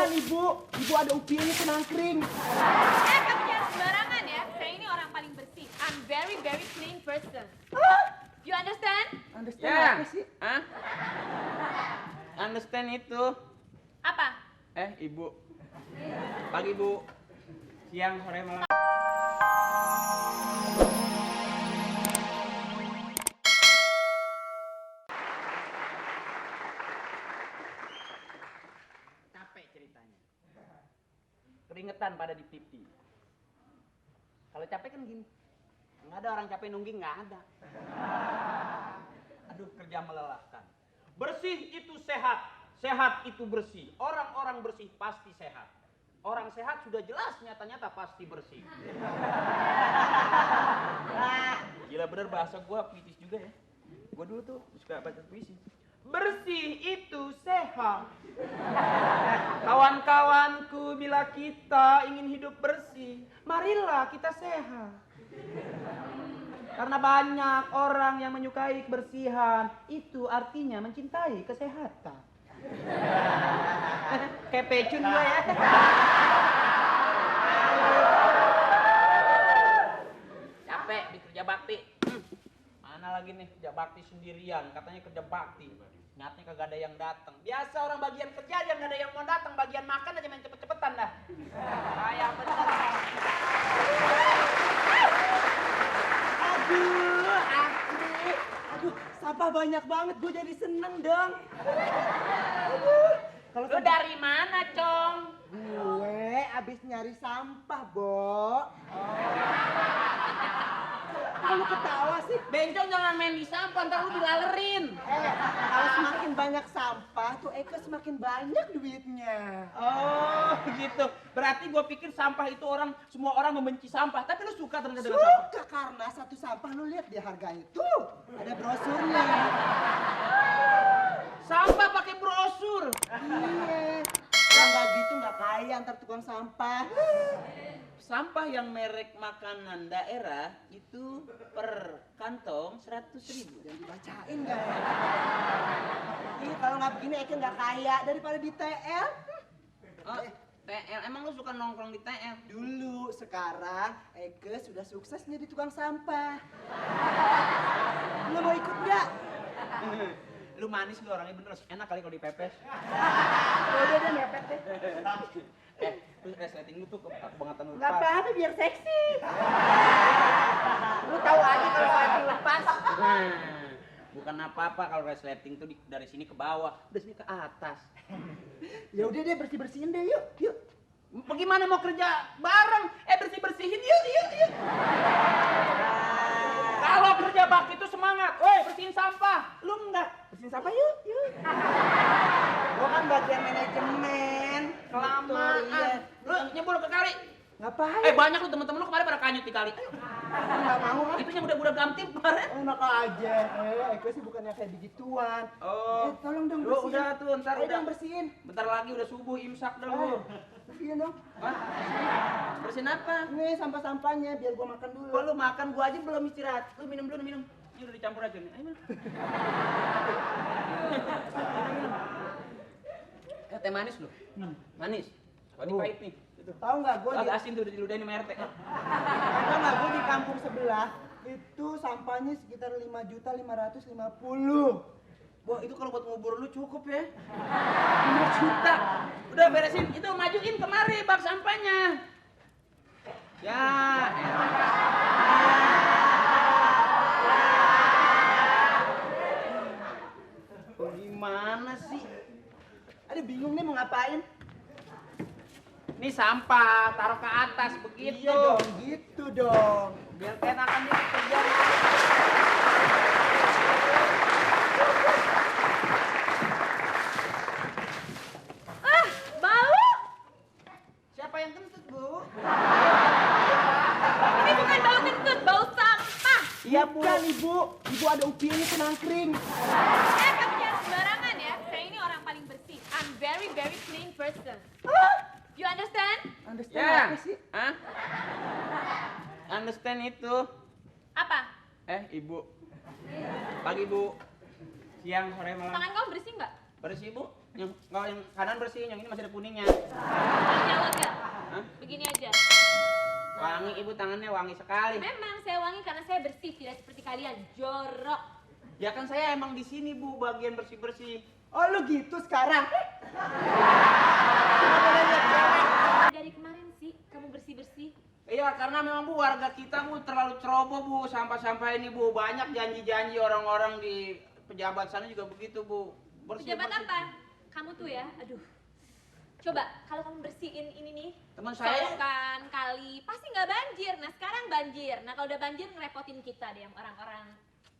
Bukan ibu, ibu ada Upi ini penangkring. Kamu jangan sembarangan ya. Saya ini orang paling bersih. I'm very clean person. You understand? Understand Ya. apa sih? Hah? Understand itu. Apa? Ibu. Pagi, Bu. Siang, sore, malam. Capek ceritanya. Keringetan pada di pipi. Kalau capek kan gini. Nggak ada orang capek nungging, nggak ada. Aduh, kerja melelahkan. Bersih itu sehat, sehat itu bersih. Orang-orang bersih pasti sehat. Orang sehat sudah jelas nyata-nyata pasti bersih. Gila bener bahasa gua puitis juga ya. Gua dulu tuh suka baca puisi. Bersih itu sehat. Kawan-kawanku, bila kita ingin hidup bersih, marilah kita sehat. Karena banyak orang yang menyukai kebersihan, itu artinya mencintai kesehatan. Kayak pecun gue ya. Capek di kerja bakti. Mana lagi nih kerja bakti sendirian, katanya kerja bakti. Nyatanya kagak ada yang datang. Biasa orang bagian kerja aja nggak ada yang mau datang, bagian makan aja main cepet-cepetan dah. Kayak bener. Aduh, sampah banyak banget, gue jadi seneng dong. Kalau Lu dari mana, Cong? gue abis nyari sampah, Bo. Kalau ketawa sih? Bencong jangan main di sampah, ntar lu dilalerin. Kalau semakin banyak sampah tuh Eka semakin banyak duitnya. Oh, gitu. Berarti gua pikir sampah itu semua orang membenci sampah, tapi lu suka ternyata dengan sampah. Suka karena satu sampah lu lihat di harganya tuh ada brosurnya. Sampah pakai brosur. Iya. Kalau nggak gitu nggak kaya antar tukang sampah. Sampah yang merek makanan daerah itu per kantong 100.000. Jangan dibacain nggak? Ih, kalau nggak begini Eka nggak kaya daripada di TL. Oh, TL, emang lu suka nongkrong di TL? Dulu, sekarang Eka sudah sukses jadi tukang sampah. Lu mau ikut nggak? Lu manis lu orangnya bener, enak kali kalau dipepes. Udah deh mepet deh. Terus resleting lu tuh kebangetan lu Nggak lepas. apa-apa biar seksi. Lu tahu aja kalau resleting lepas. Bukan apa-apa kalau resleting tuh dari sini ke bawah, dari sini ke atas. Ya udah deh bersih-bersihin deh yuk, yuk. Bagaimana mau kerja bareng? Bersih-bersihin yuk. Kalau kerja bakti itu semangat, woi bersihin sampah. Lu enggak, bersihin sampah yuk. Gua kan bagian manajemen. Kelamaan. Iya. Lu nyebur ke kali. Ngapain? Banyak lu temen-temen lu kemarin pada kanyut di kali. Nggak mau ah. Itu yang udah gamtim kemarin. Enak aja. Eka sih bukannya kayak begituan. Oh. Tolong dong Lu bersihin. udah tuh, ntar Ayo udah. dong bersihin. Bentar lagi udah subuh imsak dah lu. Bersihin dong. Hah? Bersihin apa? Ini sampah-sampahnya biar gua makan dulu. Kok lu makan, gua aja belum istirahat. Lu minum dulu, minum. Ini udah dicampur aja nih. Ayo minum. Teh manis lu. Manis. Wah, ini pahit nih. Itu. Tahu nggak gua Agak asin tuh udah diludahin sama RT. Tahu nggak gua di kampung sebelah itu sampahnya sekitar 5.550.000. Wah, itu kalau buat ngubur lu cukup ya. 5 juta. Udah beresin. Itu majuin kemari bak sampahnya. Ya. Gimana sih? Aduh bingung nih mau ngapain? Ini sampah, taruh ke atas begitu. Iya dong, gitu dong. Biar keenakan dia kerja. Bau? Siapa yang kentut, Bu? Ini bukan bau kentut, bau sampah. Iya bukan ibu, ibu ada Upi ini penangkring. Kamu jangan sembarangan ya. Saya ini orang paling bersih. I'm very clean person. You understand? Understand Ya. apa sih? Hah? Understand itu. Apa? Ibu. Pagi, Bu. Siang, sore, malam. Tangan kamu bersih nggak? Bersih, Bu. Kalau yang kanan bersih, yang ini masih ada kuningnya. Jawab ya. Hah? Begini aja. Wangi ibu, tangannya wangi sekali. Memang saya wangi karena saya bersih, tidak seperti kalian jorok. Ya kan saya emang di sini bu, bagian bersih-bersih. Oh lu gitu sekarang? Dari kemarin sih kamu bersih-bersih. Iya, karena memang bu warga kita bu terlalu ceroboh bu, sampah-sampah ini bu, banyak janji-janji orang-orang di pejabat sana juga begitu bu. Pejabat apa? Kamu tuh ya, aduh. Coba kalau kamu bersihin ini nih, Teman saya kan kali pasti nggak banjir. Nah sekarang banjir. Nah kalau udah banjir ngerepotin kita deh, yang orang-orang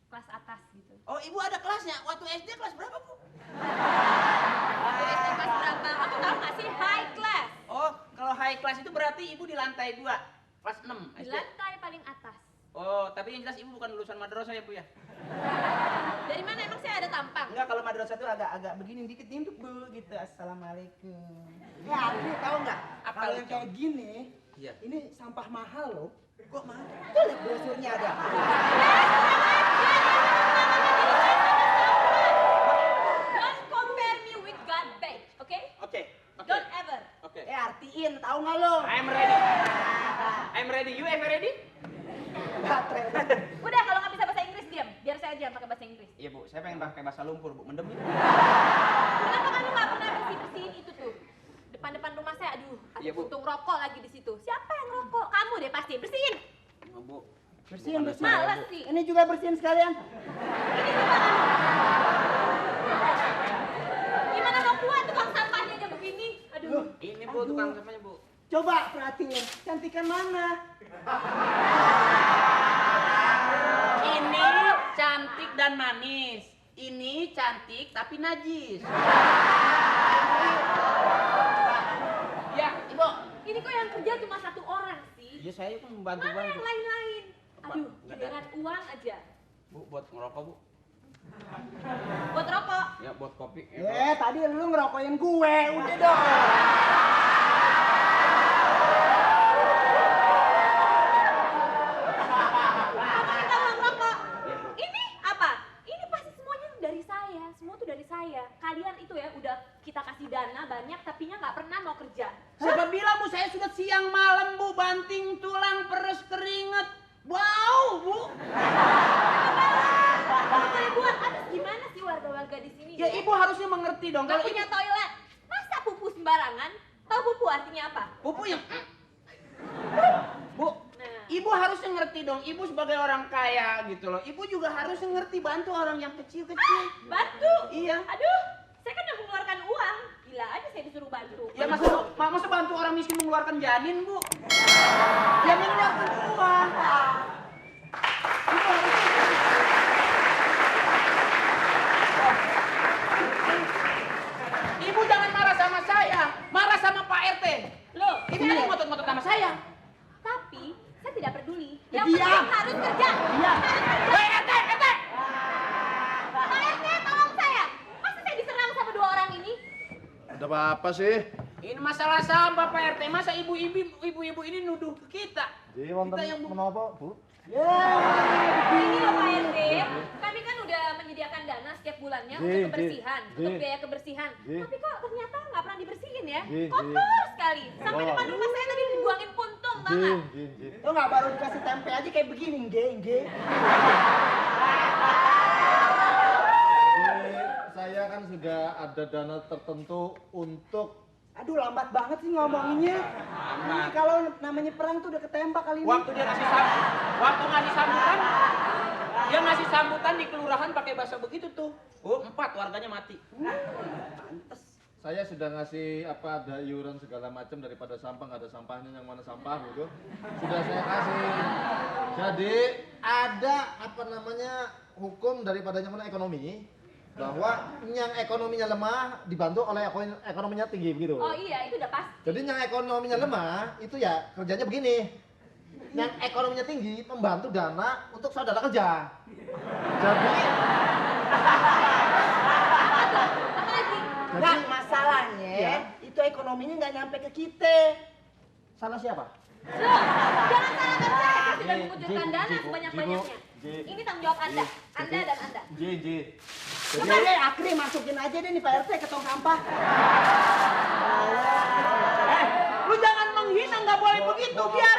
kelas atas gitu. Oh ibu ada kelasnya, waktu SD kelas berapa bu? SD kelas berapa? Kamu tahu nggak sih high class? Oh kalau high class itu berarti ibu di lantai 2, kelas 6 Di SD. lantai paling atas. Oh tapi yang jelas ibu bukan lulusan madrasah ya bu ya? Dari mana emang saya ada tampang? Enggak, kalau madrasah itu agak begini dikit nunduk bu gitu. Assalamualaikum. Ya, ini tahu nggak? Apa Kalau lu, yang kayak gini, Iya. ini sampah mahal loh. Kok mahal? Tuh lihat brosurnya ada. Don't compare me with God babe, oke? Oke. Don't ever. Oke. Artiin, tahu nggak lo? I'm ready. I'm ready. You ever ready? Baterai. Udah kalau nggak bisa bahasa Inggris diam, biar saya aja yang pakai bahasa Inggris. Iya bu, saya pengen pakai bahasa lumpur bu, mendem itu. Kenapa kamu nggak pernah bersih-bersihin itu tuh? Depan-depan rumah saya, aduh, ada Iya, Bu. puntung rokok lagi di situ. Siapa yang rokok? Kamu deh pasti, bersihin. Oh, bu. Bersihin, Bukan bersihin. saya, Males Bu. sih. Ini juga bersihin sekalian. Gimana mau kuat tukang sampahnya aja begini? Aduh. Loh, Ini bu, aduh. tukang sampahnya bu. Coba perhatiin, cantikan mana? Ini cantik dan manis. Ini cantik tapi najis. Ya, ibu. Ini kok yang kerja cuma satu orang sih? Iya saya kan Mana membantu-bantu. yang lain-lain? Aduh, Nggak ada. dengan uang aja. Bu, buat ngerokok bu. Buat rokok. Ya, buat kopi. Tadi lu ngerokokin gue, udah dong. Kamu minta uang rokok. Iya, Bu. Ini apa? Ini pasti semuanya dari saya. Semua tuh dari saya. Kalian itu ya udah kita kasih dana banyak, tapinya nggak pernah mau kerja. Siapa bilang bu, saya sudah siang malam bu, banting tulang, peres keringet. Wow bu. Kamu boleh buat atas gimana sih warga-warga di sini? Ya ibu harusnya mengerti dong. Nggak Kalau punya ibu, toilet. Masa pupu sembarangan? Tahu pupu artinya apa? pupu yang bu, Nah. ibu harusnya ngerti dong. Ibu sebagai orang kaya gitu loh. Ibu juga harusnya ngerti bantu orang yang kecil-kecil. Bantu? Iya. Aduh, saya kan udah mengeluarkan uang. Gila aja saya disuruh bantu. Ya masa bantu orang miskin mengeluarkan janin bu? Ya mengeluarkan uang. Ibu harusnya. Ibu jangan marah sama saya, marah sama Pak RT. Loh, Ibu kan yang ngotot-ngotot sama saya. tapi saya tidak peduli. Yang Diam. penting harus kerja. Diam. Hei RT, RT. Pak RT, tolong saya. Masa saya diserang sama dua orang ini? Ada apa sih? Ini masalah sampah Pak RT, masa ibu-ibu ini nuduh ke kita? Jadi wonten Kita yang bu- menapa, Bu? Ini loh Pak RT, kami kan udah menyediakan dana setiap bulannya Ji, untuk Ji, kebersihan, Ji. untuk biaya kebersihan. Ji. Tapi kok ternyata nggak pernah dibersihin ya? Ji, Ji. Kotor sekali. Sampai Oh. depan rumah saya tadi dibuangin puntung, tau nggak? Jin. Lo nggak baru dikasih tempe aja kayak begini, nge. Jadi, saya kan sudah ada dana tertentu untuk Aduh, lambat banget sih ngomonginnya. Ini kalau namanya perang tuh udah ketembak kali ini. Waktu dia ngasih sambutan, dia ngasih sambutan di kelurahan pakai bahasa begitu tuh. Oh, 4 warganya mati. Pantes. saya sudah ngasih ada iuran segala macam daripada sampah, nggak ada sampahnya, yang mana sampah gitu. Sudah saya kasih. Jadi ada hukum daripada yang mana ekonomi, bahwa yang ekonominya lemah dibantu oleh ekonominya tinggi begitu. Oh iya, itu udah pasti. Jadi yang ekonominya lemah itu ya kerjanya begini. Yang ekonominya tinggi membantu dana untuk saudara kerja. Jadi Apa lagi? Nggak, masalahnya Iya. itu ekonominya nggak nyampe ke kita. salah siapa? Loh, jangan salahkan saya. Saya sudah Ji, mengucurkan Ji, dana Ji, Bu. sebanyak-banyaknya. Ji, Bu. Ini tanggung jawab Anda. Ji, Anda dan Anda. Ji. Udah deh, Akri masukin aja deh nih Pak RT ke tong sampah. Lu jangan menghina, nggak boleh begitu. Biar